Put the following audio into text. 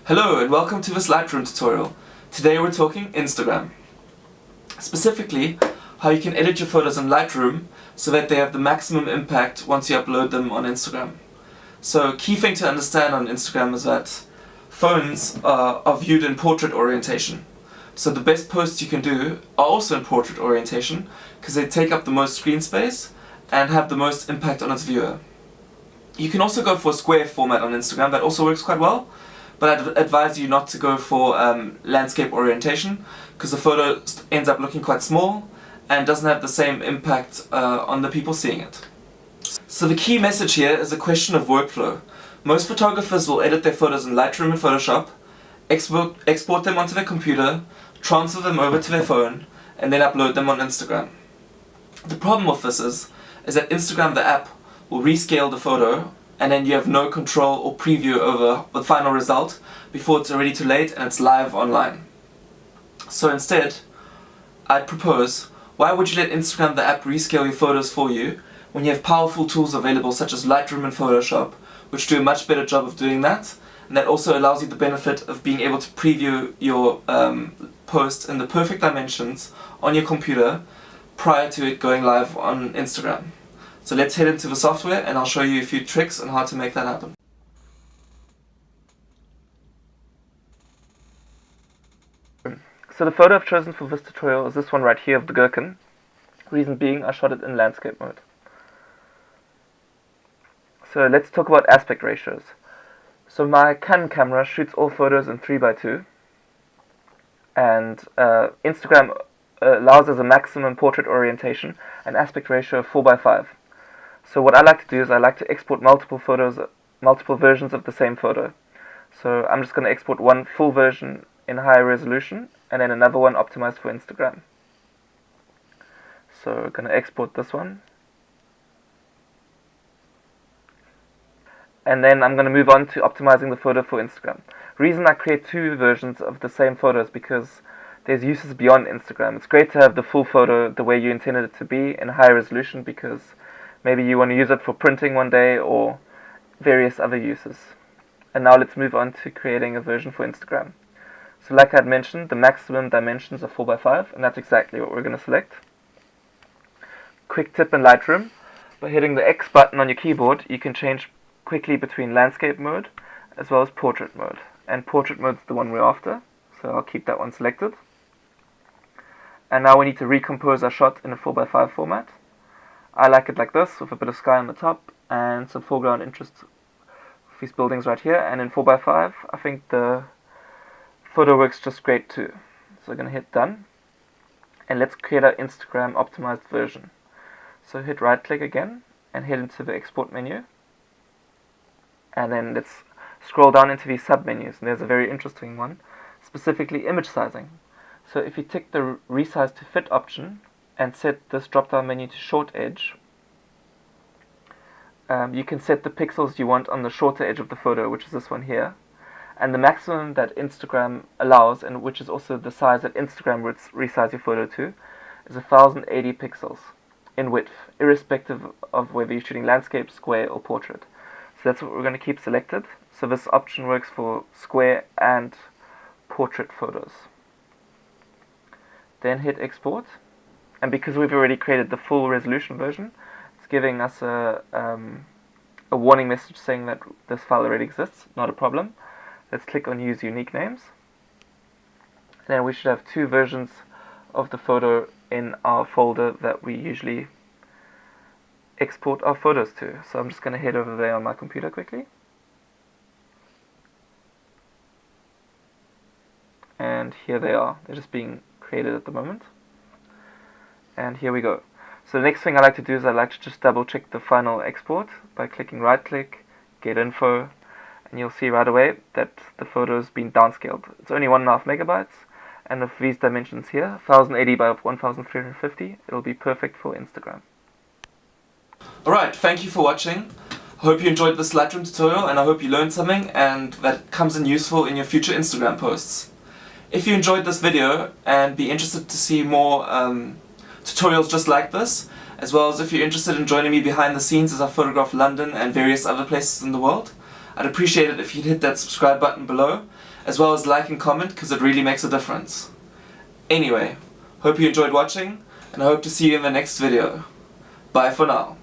Hello and welcome to this Lightroom tutorial. Today we're talking Instagram. Specifically, how you can edit your photos in Lightroom so that they have the maximum impact once you upload them on Instagram. So, key thing to understand on Instagram is that phones are viewed in portrait orientation. So the best posts you can do are also in portrait orientation because they take up the most screen space and have the most impact on its viewer. You can also go for a square format on Instagram, that also works quite well. But I'd advise you not to go for landscape orientation because the photo ends up looking quite small and doesn't have the same impact on the people seeing it. So the key message here is a question of workflow. Most photographers will edit their photos in Lightroom and Photoshop, export them onto their computer, transfer them over to their phone, and then upload them on Instagram. The problem with this is that Instagram, the app, will rescale the photo and then you have no control or preview over the final result before it's already too late and it's live online. So instead, I'd propose, why would you let Instagram, the app, rescale your photos for you when you have powerful tools available such as Lightroom and Photoshop, which do a much better job of doing that, and that also allows you the benefit of being able to preview your post in the perfect dimensions on your computer prior to it going live on Instagram. So let's head into the software and I'll show you a few tricks on how to make that happen. So the photo I've chosen for this tutorial is this one right here of the gherkin. Reason being, I shot it in landscape mode. So let's talk about aspect ratios. So my Canon camera shoots all photos in 3:2 and Instagram allows as a maximum portrait orientation an aspect ratio of 4:5. So what I like to do is I like to export multiple versions of the same photo. So I'm just going to export one full version in higher resolution and then another one optimized for Instagram. So I'm going to export this one. And then I'm going to move on to optimizing the photo for Instagram. Reason I create two versions of the same photo is because there's uses beyond Instagram. It's great to have the full photo the way you intended it to be in high resolution because maybe you want to use it for printing one day or various other uses. And now let's move on to creating a version for Instagram. So like I had mentioned, the maximum dimensions are 4:5 and that's exactly what we're going to select. Quick tip in Lightroom, by hitting the X button on your keyboard you can change quickly between landscape mode as well as portrait mode. And portrait mode is the one we're after, so I'll keep that one selected. And now we need to recompose our shot in a 4:5 format. I like it like this, with a bit of sky on the top and some foreground interest with these buildings right here. And in 4:5, I think the photo works just great too. So I'm going to hit done. And let's create our Instagram optimized version. So hit right click again and head into the export menu. And then let's scroll down into these sub menus. And there's a very interesting one, specifically image sizing. So if you tick the resize to fit option and set this drop down menu to short edge, you can set the pixels you want on the shorter edge of the photo, which is this one here. And the maximum that Instagram allows, and which is also the size that Instagram would resize your photo to, is 1080 pixels in width, irrespective of whether you're shooting landscape, square or portrait. So that's what we're going to keep selected. So this option works for square and portrait photos. Then hit export. And because we've already created the full resolution version, it's giving us a warning message saying that this file already exists. Not a problem. Let's click on use unique names. And then we should have two versions of the photo in our folder that we usually export our photos to. So I'm just going to head over there on my computer quickly. And here they are. They're just being created at the moment. And here we go. So the next thing I like to do is I like to just double check the final export by clicking right click, get info, and you'll see right away that the photo has been downscaled. It's only 1.5 megabytes, and with these dimensions here, 1080 by 1350, it'll be perfect for Instagram. Alright, thank you for watching. I hope you enjoyed this Lightroom tutorial and I hope you learned something and that it comes in useful in your future Instagram posts. If you enjoyed this video and be interested to see more tutorials just like this, as well as if you're interested in joining me behind the scenes as I photograph London and various other places in the world, I'd appreciate it if you'd hit that subscribe button below, as well as like and comment because it really makes a difference. Anyway, hope you enjoyed watching, and I hope to see you in the next video. Bye for now.